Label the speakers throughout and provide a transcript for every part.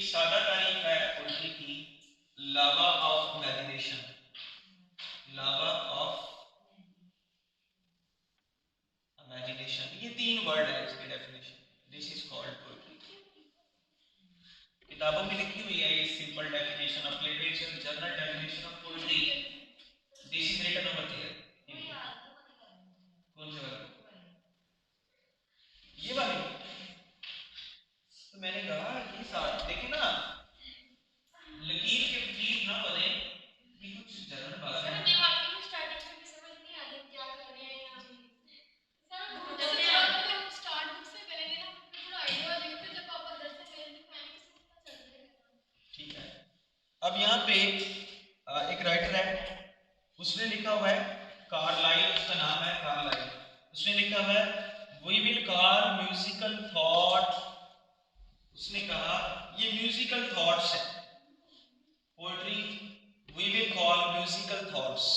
Speaker 1: सादा तारीफ है पोइट्री की, lava of imagination. Lava of imagination, ये तीन वर्ड है इसकी definition. This is called poetry. किताबों में लिखी हुई है ये simple definition of literature, general definition of poetry. This is written over here. कौन सी वाली? ये वाली। तो मैंने कहा ये साथ देखिए ना, लकीर के विपरीत ना बने, ये कुछ जनरल बात है। सर ये वाकई में स्टार्टिंग में समझ नहीं आता क्या कर रहे हैं यहाँ पे। सर जैसे हम स्टार्ट बुक से करेंगे ना, फिर थोड़ा आइडिया हो जाएगा, फिर जब आप अंदर से पेन दिखाएंगे तो पता चल जाएगा। ठीक है। अब यहाँ पे एक राइटर है, उसने लिखा हुआ है, कार्लाइल उसका नाम है, कार्लाइल। उसने लिखा हुआ है we will call musical thought. उसने कहा ये म्यूजिकल थॉट्स है poetry, we will call musical thoughts.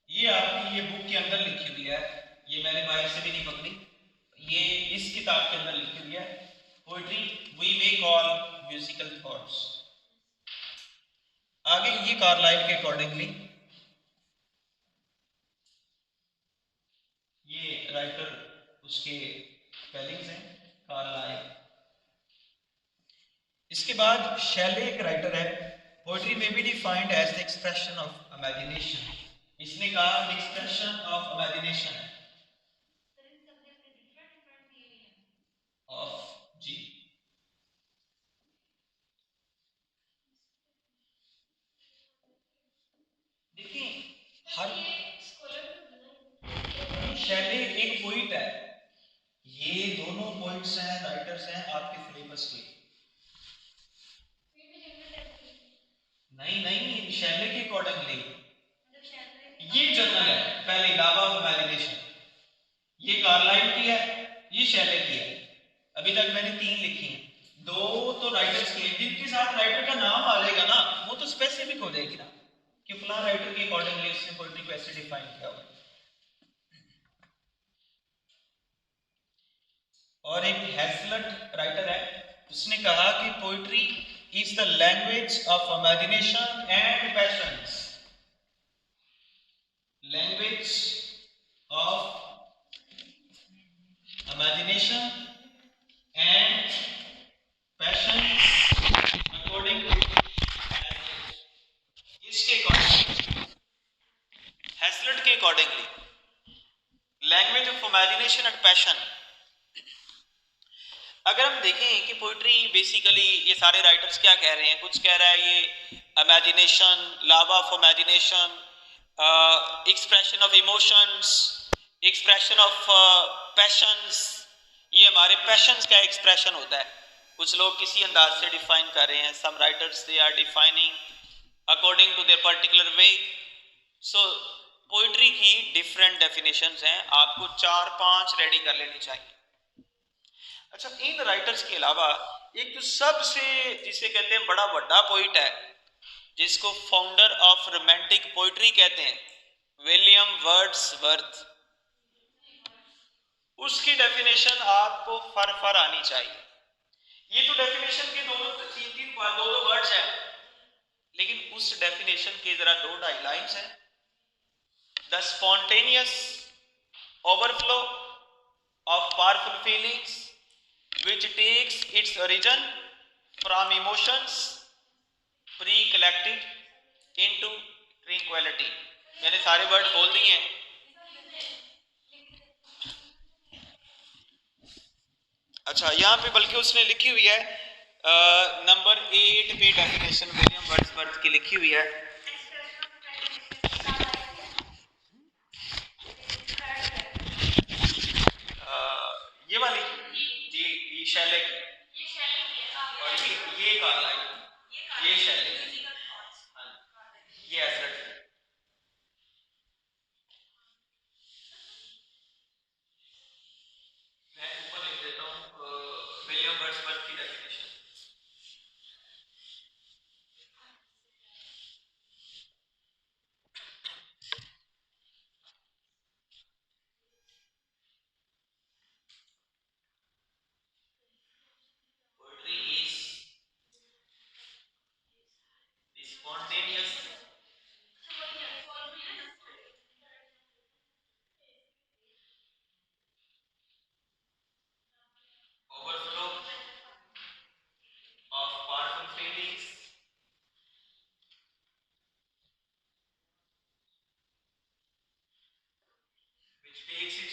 Speaker 1: ये आपकी ये बुक के अंदर लिखी हुई है, ये मैंने बाहर से भी नहीं पकड़ी, ये इस किताब के अंदर लिखी हुई है poetry we may call musical thoughts. आगे ये कार्लाइल के अकॉर्डिंगली, ये राइटर उसके स्पेलिंग्स हैं कार्लाइल। इसके बाद शैले एक राइटर है, poetry may be defined as the expression of imagination. इसने कहा एक्सप्रेशन ऑफ इमेजिनेशन है ऑफ जी। देखिए हर शैले एक पोइट है, ये दोनों पोइट्स हैं, राइटर्स हैं आपके सिलेबस के। नहीं नहीं, शैले के अकॉर्डिंगली ये जर्नल है पहले, लावा ऑफ इमेजिनेशन, ये कार्लाइल की है, ये शैले की है। अभी तक मैंने तीन लिखी हैं, दो तो राइटर्स के, जिनके साथ राइटर का नाम आ जाएगा ना वो तो स्पेसिफिक हो जाएगी ना कि फला राइटर के अकॉर्डिंगली इसने पोएट्री को ऐसे डिफाइन किया हुआ। और एक हैजलट राइटर है, उसने कहा कि poetry is the language of imagination and passions. Language of imagination and passions according to इसके अकॉर्डिंग, हैजलट के accordingly language of imagination and passion. अगर हम देखें कि पोइट्री बेसिकली ये सारे राइटर्स क्या कह रहे हैं, कुछ कह रहा है ये imagination, lava of imagination, expression of emotions, expression of patience, ये हमारे पैशंस का एक्सप्रेशन होता है। कुछ लोग किसी अंदाज से डिफाइन कर रहे हैं, some writers they are defining according to their particular way. So poetry की डिफरेंट डेफिनेशंस हैं, आपको 4-5 रेडी कर लेनी चाहिए। अच्छा, इन राइटर्स के अलावा एक जो सबसे जिसे कहते हैं बड़ा बड़ा पोइट है, जिसको फाउंडर ऑफ रोमांटिक पोइट्री कहते हैं, विलियम वर्ड्सवर्थ, उसकी डेफिनेशन आपको फर आनी चाहिए। ये तो डेफिनेशन के दोनों तीन दो वर्ड्स हैं, लेकिन उस डेफिनेशन के जरा 2-2.5 लाइन्स हैं। The spontaneous overflow of powerful feelings which takes its origin from emotions pre-collected into tranquility। मैंने सारे वर्ड बोल दिए हैं। अच्छा, यहाँ पे बल्कि उसने लिखी हुई है नंबर 8 पे डेफिनेशन विलियम वर्ड्सवर्थ की लिखी हुई है। ये वाली जी शैले की, और ये कार्लाइल, ये शैले की, ये हैजलट की। मैं ऊपर लिख देता हूँ विलियम वर्ड्सवर्थ की डेफिनेशन।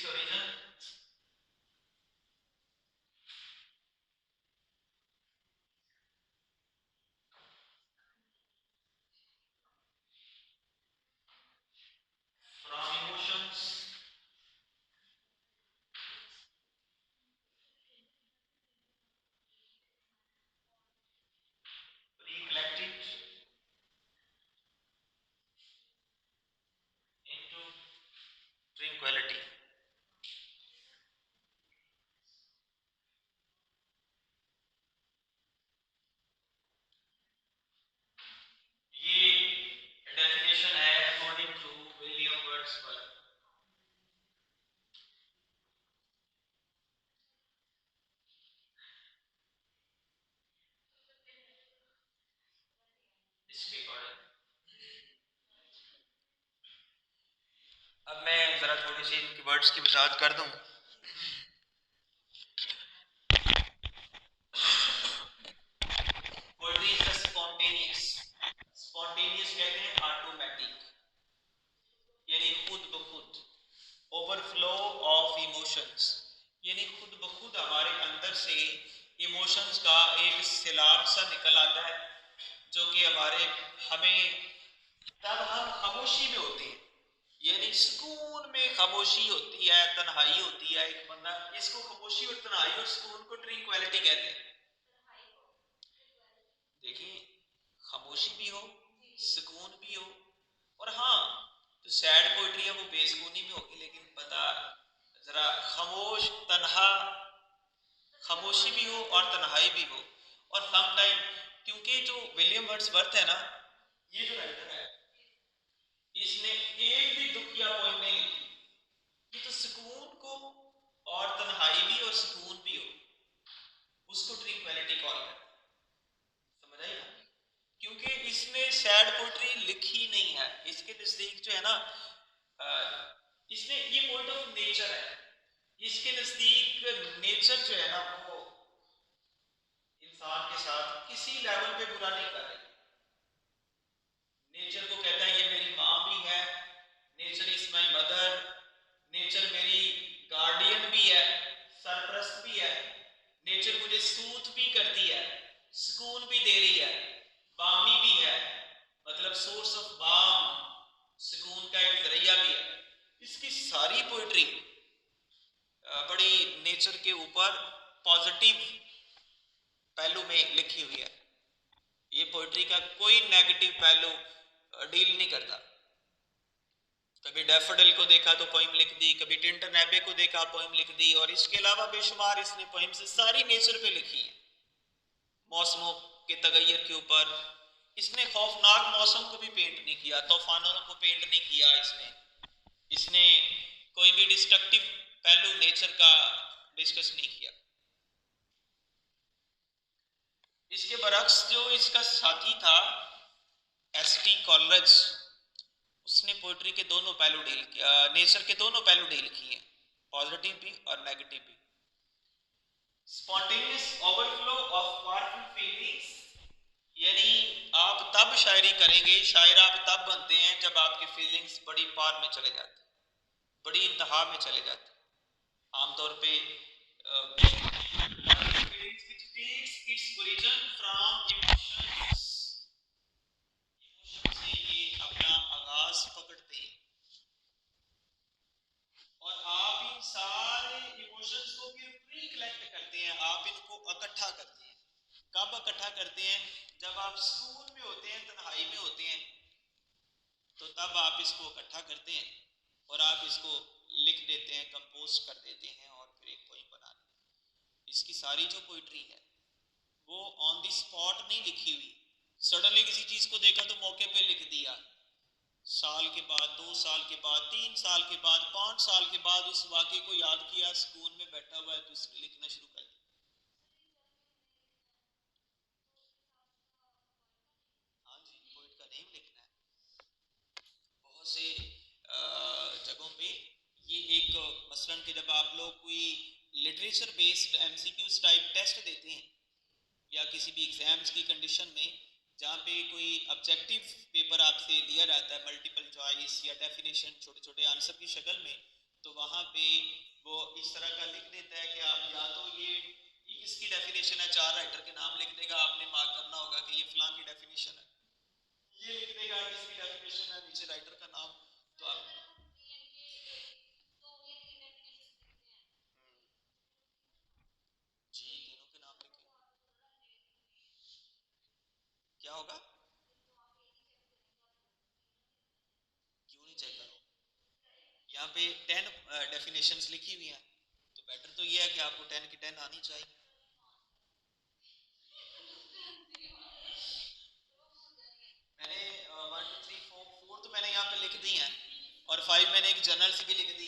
Speaker 1: इसके origin from emotions pre-collected into tranquility. ये डेफिनेशन है अकॉर्डिंग टू विलियम वर्ड्सवर्थ। इसके अकॉर्डिंग अब मैं जरा थोड़ी सी इनकी वर्ड्स की वजाहत कर दूं। Poetry is spontaneous. स्पॉन्टेनियस कहते हैं ऑटोमेटिक, यानी खुद ब खुद, ओवरफ्लो ऑफ इमोशंस, यानी खुद ब खुद हमारे अंदर से इमोशंस का एक सैलाब सा निकल आता है, जो कि हमें तब हम खामोशी में होते हैं, यानी सुकून में खामोशी होती है, तन्हाई होती है। एक बंदा इसको खामोशी और तन्हाई और सुकून को ट्रैंक्विलिटी कहते हैं। देखिए, खामोशी भी हो, सुकून भी हो, और हाँ, तो सैड पोइट्री है वो बेसुकूनी में होगी, लेकिन पता जरा खामोश तन्हा, खामोशी भी हो और तन्हाई भी हो। और सम टाइम, क्योंकि जो विलियम वर्ड्सवर्थ है ना, ये जो राइटर है, इसने एक भी दुखिया पोएम नहीं लिखी। ये तो सुकून को और तन्हाई भी और सुकून भी हो, उसको ट्रैंक्विलिटी कॉल करते हैं। समझ आई ना? क्योंकि इसने सैड पोएट्री लिखी नहीं है। इसके नजदीक जो है ना, इसने ये पोएट ऑफ नेचर है। इसके नजदीक नेचर जो है ना, वो इंसान के साथ किसी लेवल पे बुरा नहीं कर रही। नेचर को कहता है ये मेरी माँ भी है, nature is my mother, nature मेरी गार्डियन भी है, सरप्रस्त भी है, नेचर मुझे सूत भी करती है, सुकून भी दे रही है, बामी भी है, मतलब सोर्स ऑफ बाम, सुकून का एक जरिया भी है। इसकी सारी पोइट्री बड़ी नेचर के ऊपर पॉजिटिव पहलू में लिखी हुई है। ये पोइट्री का कोई नेगेटिव पहलू डील नहीं करता। कभी डैफोडिल को देखा तो पोइम लिख दी, कभी टिंटन एबे को देखा पोइम लिख दी, और इसके अलावा बेशुमार इसने पोइम्स सारी नेचर पे लिखी है, मौसमों के तगैयर के ऊपर। इसने खौफनाक मौसम को भी पेंट नहीं किया, तूफानों को पेंट नहीं किया इसने। इसने कोई भी डिस्ट्रक्टिव पहलू नेचर का डिस्कस नहीं किया। इसके बरक्स जो इसका साथी था एस.टी. कॉलरिज, उसने पोइट्री के दोनों पहलू डील किया, नेचर के दोनों पहलू डील किए, पॉजिटिव भी और नेगेटिव भी। Spontaneous overflow of powerful feelings, यानी आप तब शायरी करेंगे, शायर आप तब बनते हैं जब आपकी फीलिंग्स बड़ी पार में चले जाते, बड़ी इंतहा में चले जाते। आमतौर पे feelings which takes its origin from emotions, emotion से ये अपना आगाज पकड़ते हैं, और आप इन सारे इमोशंस को फिर प्री कलेक्ट करते हैं, आप इनको इकट्ठा करते हैं। कब इकट्ठा करते हैं? जब आप स्कूल में होते हैं, तन्हाई में होते हैं, तो तब आप इसको इकट्ठा करते हैं और आप इसको लिख देते हैं, कंपोज कर देते हैं, और फिर एक पोइम बना लेते हैं। इसकी सारी जो पोइट्री है वो ऑन द स्पॉट नहीं लिखी हुई। सडनली किसी चीज को देखा तो मौके पे लिख दिया, साल के बाद, 2 साल के बाद, 3 साल के बाद, 5 साल के बाद उस वाक़े को याद किया, सुकून में बैठा हुआ है तो उसने लिखना शुरू कर दिया। हाँ जी, पोइट का नेम लिखना है। बहुत से जगहों पे ये एक मसलन कि जब आप लोग कोई literature based MCQs type test देते हैं, या किसी भी एग्जाम्स की कंडीशन में जहाँ पे कोई ऑब्जेक्टिव पेपर आपसे लिया जाता है, मल्टीपल चॉइस या डेफिनेशन छोटे छोटे आंसर की शक्ल में, तो वहाँ पे वो इस तरह का लिख देता है कि आप या तो ये किसकी डेफिनेशन है, 4 राइटर के नाम लिख देगा, आपने मार्क करना होगा कि ये फलां की डेफिनेशन है, ये लिख देगा किसकी डेफिनेशन है, नीचे राइटर का नाम। तो आप जी तीनों के नाम लिखें, क्या होगा? क्यों नहीं चेक करो, यहाँ पे 10 डेफिनेशंस लिखी हुई हैं, तो बेटर तो ये है कि आपको 10 की 10 आनी चाहिए। मैंने 1 2 3 4 4 तो मैंने यहाँ पे लिख दी हैं, और 5 मैंने एक जर्नल से भी लिख दी